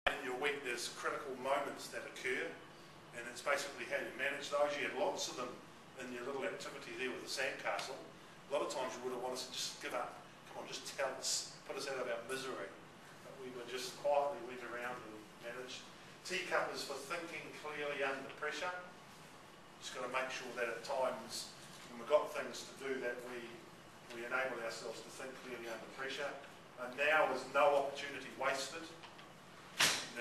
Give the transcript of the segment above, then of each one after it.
In your week there's critical moments that occur, and it's basically how you manage those. You have lots of them in your little activity there with the sandcastle. A lot of times you would have wanted to just give up. Come on, just tell us, put us out of our misery. But we were just quietly went around and managed. Teacup is for thinking clearly under pressure. Just got to make sure that at times when we've got things to do that we enable ourselves to think clearly under pressure. And now is no opportunity wasted.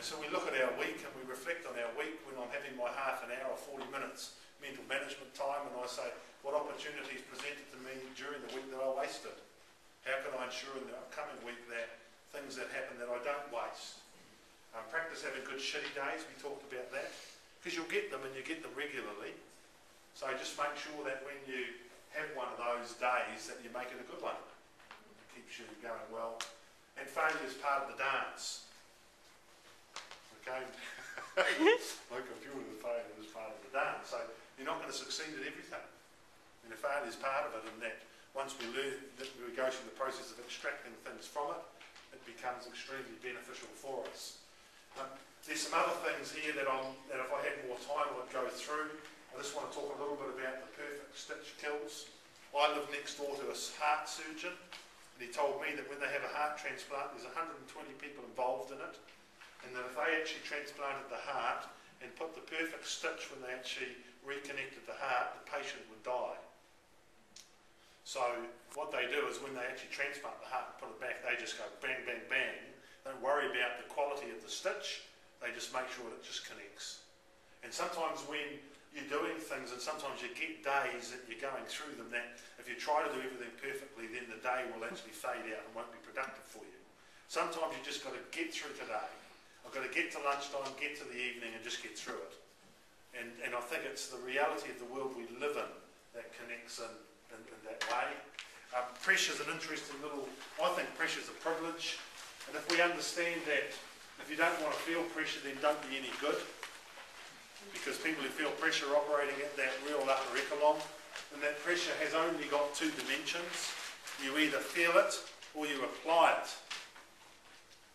So we look at our week and we reflect on our week when I'm having my half an hour or 40 minutes mental management time, and I say, what opportunities presented to me during the week that I wasted? How can I ensure in the upcoming week that things that happen that I don't waste? Practice having good shitty days, we talked about that, because you'll get them and you get them regularly. So just make sure that when you have one of those days that you make it a good one. It keeps you going well. And failure is part of the dance. Okay, my computer, the failure is part of the dance, so you're not going to succeed at everything. And the failure is part of it, and that once we learn, that we go through the process of extracting things from it, it becomes extremely beneficial for us. There's some other things here that if I had more time I'd go through. I just want to talk a little bit about the perfect stitch kills. I live next door to a heart surgeon, and he told me that when they have a heart transplant, there's 120 people involved in it. And that if they actually transplanted the heart and put the perfect stitch when they actually reconnected the heart, the patient would die. So what they do is when they actually transplant the heart and put it back, they just go bang, bang, bang. Don't worry about the quality of the stitch. They just make sure it just connects. And sometimes when you're doing things, and sometimes you get days that you're going through them, that if you try to do everything perfectly, then the day will actually fade out and won't be productive for you. Sometimes you just got to get through today. I've got to get to lunchtime, get to the evening, and just get through it. And I think it's the reality of the world we live in that connects in that way. Pressure's an interesting little, I think pressure's a privilege. And if we understand that if you don't want to feel pressure, then don't be any good. Because people who feel pressure are operating at that real upper echelon. And that pressure has only got two dimensions. You either feel it or you apply it.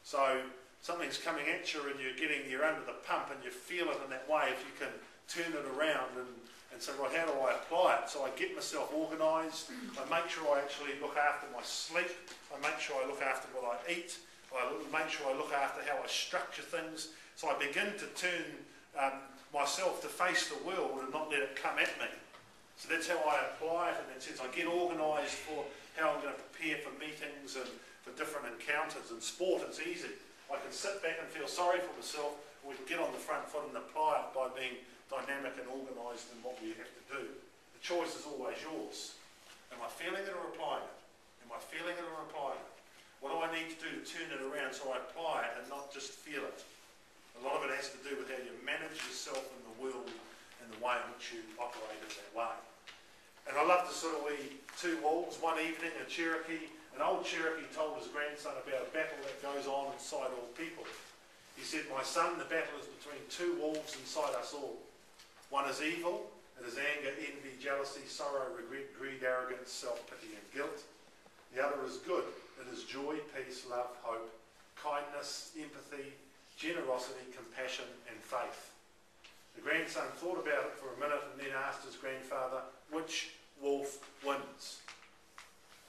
So something's coming at you and you're under the pump and you feel it in that way. If you can turn it around and say, right, how do I apply it? So I get myself organised. I make sure I actually look after my sleep. I make sure I look after what I eat. I make sure I look after how I structure things. So I begin to turn myself to face the world and not let it come at me. So that's how I apply it in that sense. I get organised for how I'm going to prepare for meetings and for different encounters. In sport, it's easy. I can sit back and feel sorry for myself, or we can get on the front foot and apply it by being dynamic and organised in what we have to do. The choice is always yours. Am I feeling it or applying it? Am I feeling it or applying it? What do I need to do to turn it around so I apply it and not just feel it? A lot of it has to do with how you manage yourself in the world and the way in which you operate in that way. And I love to sort of eat two wolves. One evening, an old Cherokee told his grandson about a battle that goes on inside all people. He said, my son, the battle is between two wolves inside us all. One is evil, it is anger, envy, jealousy, sorrow, regret, greed, arrogance, self-pity and guilt. The other is good, it is joy, peace, love, hope, kindness, empathy, generosity, compassion and faith. The grandson thought about it for a minute and then asked his grandfather, which wolf wins?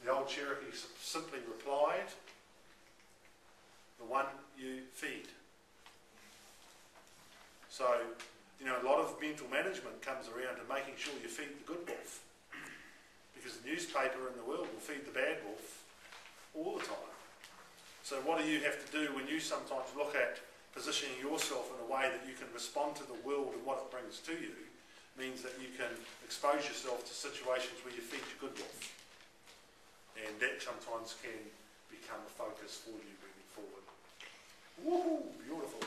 The old Cherokee simply replied, the one you feed. So, a lot of mental management comes around to making sure you feed the good wolf. Because the newspaper in the world will feed the bad wolf all the time. So what do you have to do when you sometimes look at positioning yourself in a way that you can respond to the world and what it brings to you, means that you can expose yourself to situations where you feed your good wolf. And that sometimes can become a focus for you moving forward. Woohoo! Beautiful.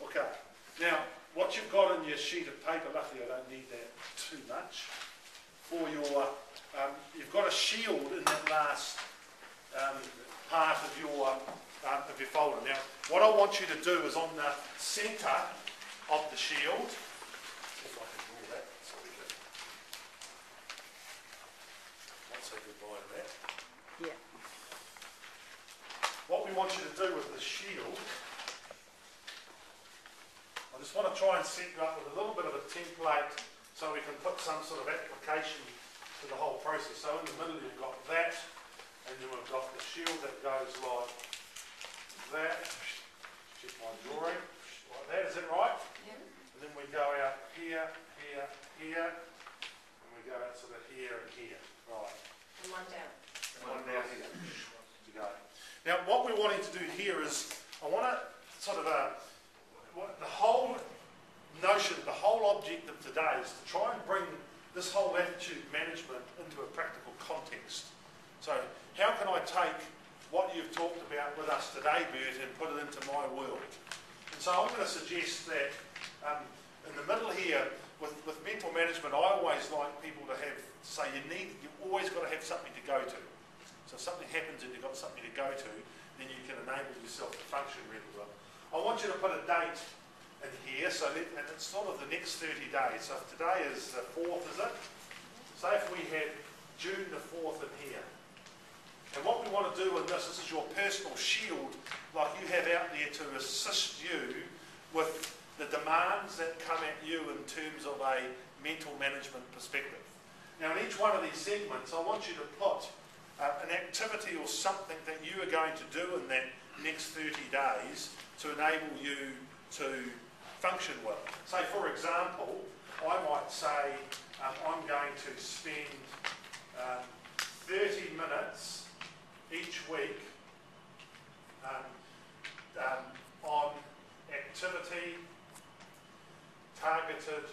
Okay. Now, what you've got in your sheet of paper, luckily I don't need that too much, for your, you've got a shield in that last part of your folder. Now, what I want you to do is on the centre of the shield, if I can draw that, so we can, let's say goodbye to that. Yeah. What we want you to do with the shield just want to try and set you up with a little bit of a template so we can put some sort of application to the whole process. So in the middle you've got that, and then we've got the shield that goes like that. Check my drawing, like that, is that right? Yeah. And then we go out here, here, here, and we go out sort of here and here. Right. And one down. And one down here. To go. Now what we're wanting to do here is, I want to sort of, the whole notion, the whole object of today is to try and bring this whole attitude management into a practical context. So how can I take what you've talked about with us today, Bert, and put it into my world? And so I'm going to suggest that in the middle here, with mental management, I always like people to have, say you've always got to have something to go to. So if something happens and you've got something to go to, then you can enable yourself to function really well. I want you to put a date in here, and it's sort of the next 30 days. So if today is the 4th, is it? Say if we had June the 4th in here. And what we want to do with this is your personal shield, like you have out there to assist you with the demands that come at you in terms of a mental management perspective. Now in each one of these segments, I want you to put an activity or something that you are going to do in that next 30 days to enable you to function well. Say for example, I might say I'm going to spend 30 minutes each week on activity targeted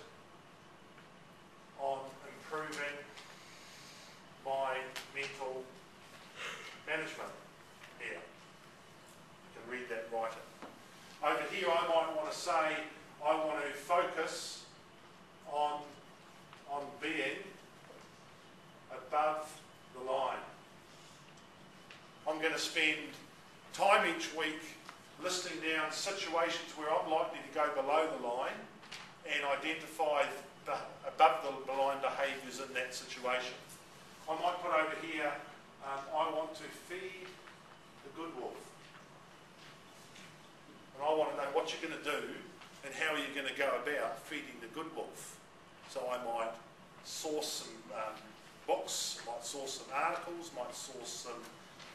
on improving my mental management here. You can read that writing. Over here I might want to say I want to focus on being above the line. I'm going to spend time each week listing down situations where I'm likely to go below the line and identify the above the line behaviours in that situation. I might put over here, I want to feed the good wolf. And I want to know what you're going to do and how you're going to go about feeding the good wolf. So I might source some books, might source some articles, might source some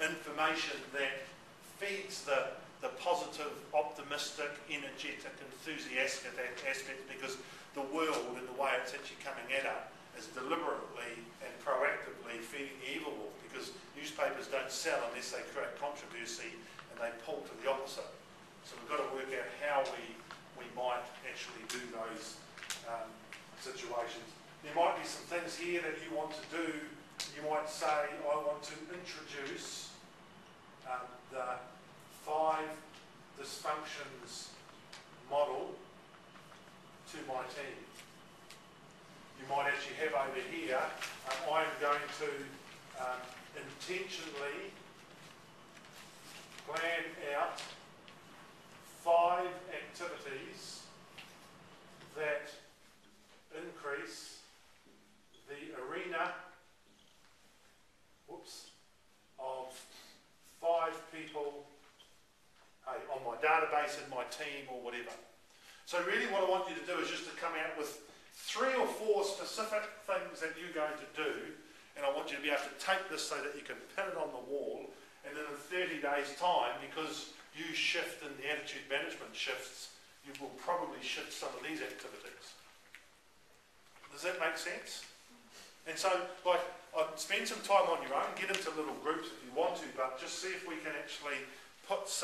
information that feeds the positive, optimistic, energetic, enthusiastic aspect, because the world and the way it's actually coming at us is deliberately and proactively feeding the evil wolf, because newspapers don't sell unless they create controversy and they pull to the opposite. So we've got to work out how we might actually do those situations. There might be some things here that you want to do. You might say, I want to introduce the 5 dysfunctions model to my team. You might actually have over here, I am going to intentionally plan out 5 activities that increase the arena of 5 people on my database in my team or whatever. So really what I want you to do is just to come out with 3 or 4 specific things that you're going to do, and I want you to be able to take this so that you can pin it on the wall, and then in 30 days time, because you shift and the attitude management shifts, you will probably shift some of these activities. Does that make sense? And so, like, I'd spend some time on your own, get into little groups if you want to, but just see if we can actually put some